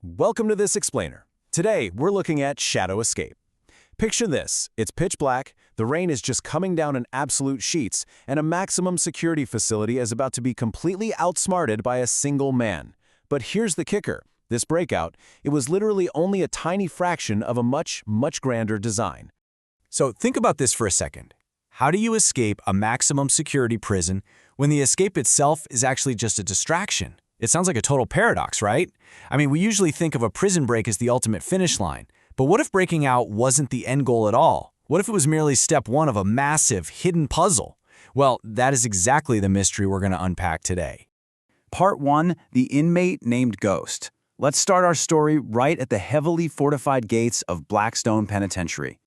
Welcome to this explainer. Today, we're looking at shadow escape. Picture this, it's pitch black, the rain is just coming down in absolute sheets, and a maximum security facility is about to be completely outsmarted by a single man. But here's the kicker, this breakout, it was literally only a tiny fraction of a much grander design. So think about this for a second. How do you escape a maximum security prison when the escape itself is actually just a distraction? It sounds like a total paradox, right? I mean, we usually think of a prison break as the ultimate finish line. But what if breaking out wasn't the end goal at all? What if it was merely step one of a massive, hidden puzzle? Well, that is exactly the mystery we're going to unpack today. Part 1, the inmate named Ghost. Let's start our story right at the heavily fortified gates of Blackstone Penitentiary.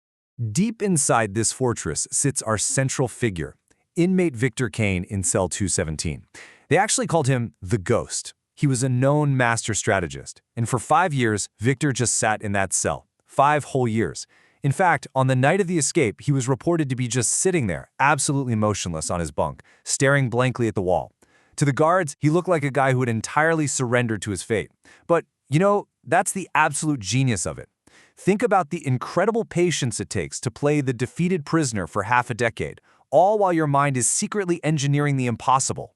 Deep inside this fortress sits our central figure, inmate Victor Kane in cell 217. They actually called him the Ghost. He was a known master strategist, and for 5 years, Victor just sat in that cell. 5 whole years. In fact, on the night of the escape, he was reported to be just sitting there, absolutely motionless on his bunk, staring blankly at the wall. To the guards, he looked like a guy who had entirely surrendered to his fate. But, that's the absolute genius of it. Think about the incredible patience it takes to play the defeated prisoner for half a decade, all while your mind is secretly engineering the impossible.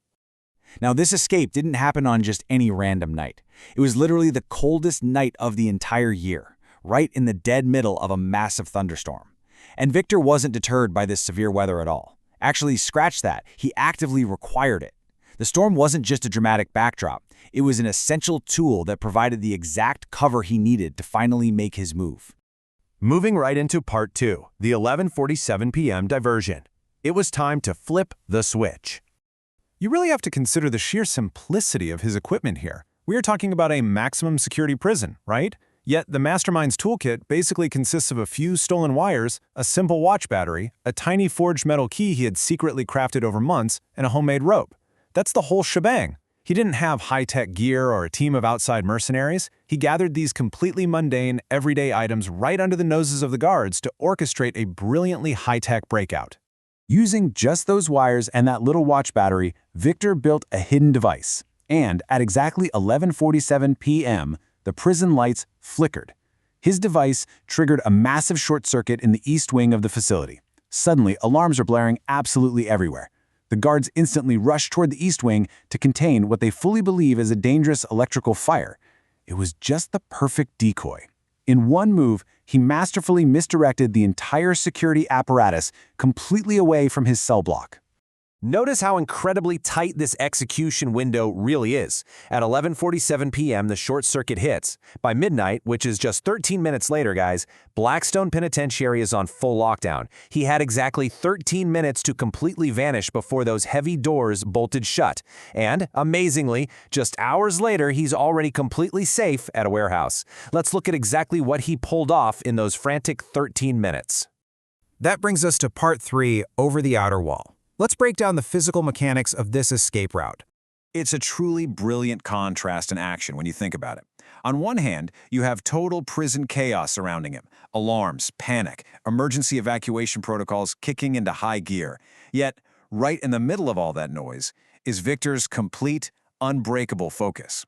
Now, this escape didn't happen on just any random night. It was literally the coldest night of the entire year, right in the dead middle of a massive thunderstorm. And Victor wasn't deterred by this severe weather at all. Actually, scratch that, he actively required it. The storm wasn't just a dramatic backdrop. It was an essential tool that provided the exact cover he needed to finally make his move. Moving right into part 2, the 11:47 p.m. diversion. It was time to flip the switch. You really have to consider the sheer simplicity of his equipment here. We are talking about a maximum security prison, right? Yet the mastermind's toolkit basically consists of a few stolen wires, a simple watch battery, a tiny forged metal key he had secretly crafted over months, and a homemade rope. That's the whole shebang. He didn't have high-tech gear or a team of outside mercenaries. He gathered these completely mundane, everyday items right under the noses of the guards to orchestrate a brilliantly high-tech breakout. Using just those wires and that little watch battery, Victor built a hidden device. And at exactly 11:47 p.m., the prison lights flickered. His device triggered a massive short circuit in the east wing of the facility. Suddenly, alarms are blaring absolutely everywhere. The guards instantly rush toward the east wing to contain what they fully believe is a dangerous electrical fire. It was just the perfect decoy. In one move, he masterfully misdirected the entire security apparatus completely away from his cell block. Notice how incredibly tight this execution window really is. At 11:47 p.m., the short circuit hits. By midnight, which is just 13 minutes later, guys, Blackstone Penitentiary is on full lockdown. He had exactly 13 minutes to completely vanish before those heavy doors bolted shut. And, amazingly, just hours later, he's already completely safe at a warehouse. Let's look at exactly what he pulled off in those frantic 13 minutes. That brings us to part 3, over the outer wall. Let's break down the physical mechanics of this escape route. It's a truly brilliant contrast in action when you think about it. On one hand, you have total prison chaos surrounding him. Alarms, panic, emergency evacuation protocols kicking into high gear. Yet, right in the middle of all that noise is Victor's complete, unbreakable focus.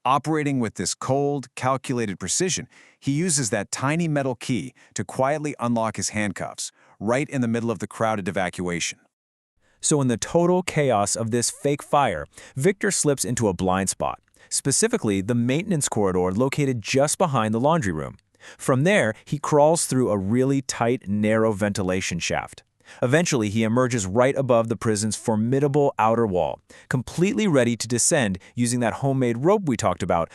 Operating with this cold, calculated precision, he uses that tiny metal key to quietly unlock his handcuffs, right in the middle of the crowded evacuation. So in the total chaos of this fake fire, Victor slips into a blind spot, specifically the maintenance corridor located just behind the laundry room. From there, he crawls through a really tight, narrow ventilation shaft. Eventually, he emerges right above the prison's formidable outer wall, completely ready to descend using that homemade rope we talked about.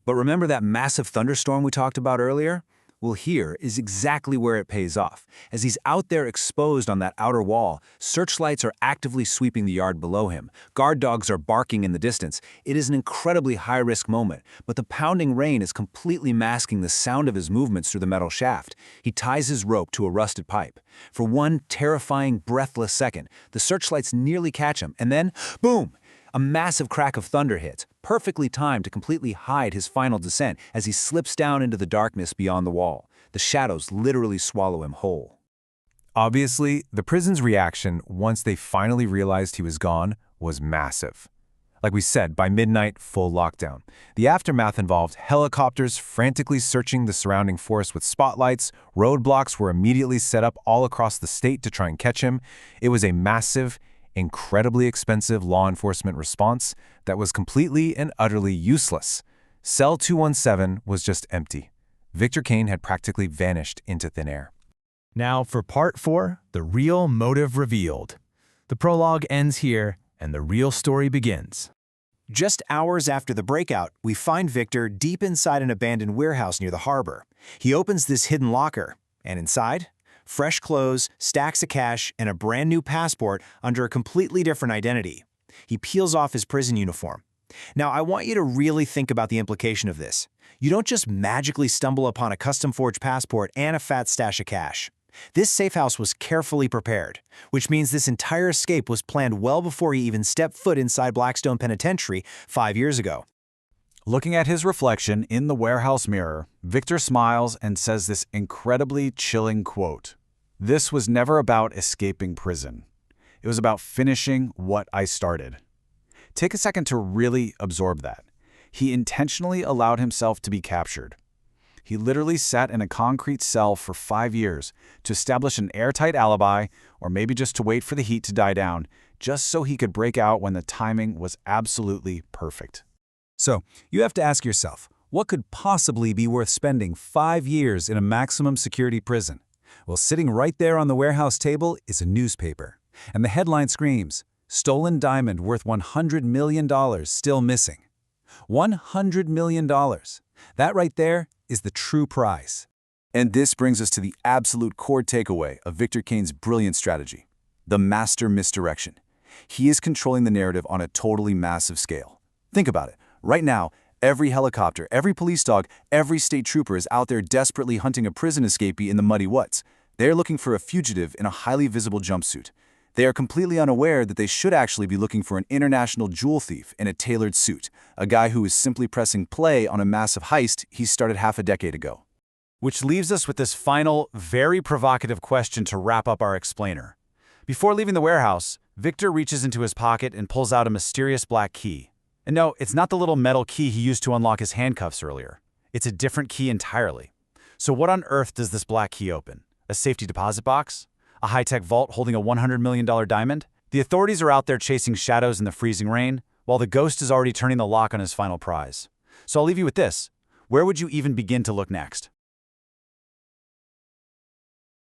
But remember that massive thunderstorm we talked about earlier? Well, here is exactly where it pays off. As he's out there exposed on that outer wall, searchlights are actively sweeping the yard below him. Guard dogs are barking in the distance. It is an incredibly high-risk moment, but the pounding rain is completely masking the sound of his movements through the metal shaft. He ties his rope to a rusted pipe. For one terrifying, breathless second, the searchlights nearly catch him, and then, boom! A massive crack of thunder hits, perfectly timed to completely hide his final descent as he slips down into the darkness beyond the wall. The shadows literally swallow him whole. Obviously, the prison's reaction once they finally realized he was gone was massive. Like we said, by midnight, full lockdown. The aftermath involved helicopters frantically searching the surrounding forest with spotlights. Roadblocks were immediately set up all across the state to try and catch him. It was a massive, incredibly expensive law enforcement response that was completely and utterly useless. Cell 217 was just empty. Victor Kane had practically vanished into thin air. Now for part 4, the real motive revealed. The prologue ends here, and the real story begins. Just hours after the breakout, we find Victor deep inside an abandoned warehouse near the harbor. He opens this hidden locker, and inside, fresh clothes, stacks of cash, and a brand new passport under a completely different identity. He peels off his prison uniform. Now, I want you to really think about the implication of this. You don't just magically stumble upon a custom-forged passport and a fat stash of cash. This safe house was carefully prepared, which means this entire escape was planned well before he even stepped foot inside Blackstone Penitentiary 5 years ago. Looking at his reflection in the warehouse mirror, Victor smiles and says this incredibly chilling quote. "This was never about escaping prison. It was about finishing what I started." Take a second to really absorb that. He intentionally allowed himself to be captured. He literally sat in a concrete cell for 5 years to establish an airtight alibi, or maybe just to wait for the heat to die down, just so he could break out when the timing was absolutely perfect. So, you have to ask yourself, what could possibly be worth spending 5 years in a maximum security prison? Well, sitting right there on the warehouse table is a newspaper. And the headline screams, "Stolen diamond worth $100 million still missing." $100 million. That right there is the true prize. And this brings us to the absolute core takeaway of Victor Kane's brilliant strategy, the master misdirection. He is controlling the narrative on a totally massive scale. Think about it. Right now, every helicopter, every police dog, every state trooper is out there desperately hunting a prison escapee in the muddy woods. They're looking for a fugitive in a highly visible jumpsuit. They are completely unaware that they should actually be looking for an international jewel thief in a tailored suit, a guy who is simply pressing play on a massive heist he started half a decade ago. Which leaves us with this final, very provocative question to wrap up our explainer. Before leaving the warehouse, Victor reaches into his pocket and pulls out a mysterious black key. And no, it's not the little metal key he used to unlock his handcuffs earlier. It's a different key entirely. So what on earth does this black key open? A safety deposit box? A high-tech vault holding a $100 million diamond? The authorities are out there chasing shadows in the freezing rain, while the ghost is already turning the lock on his final prize. So I'll leave you with this. Where would you even begin to look next?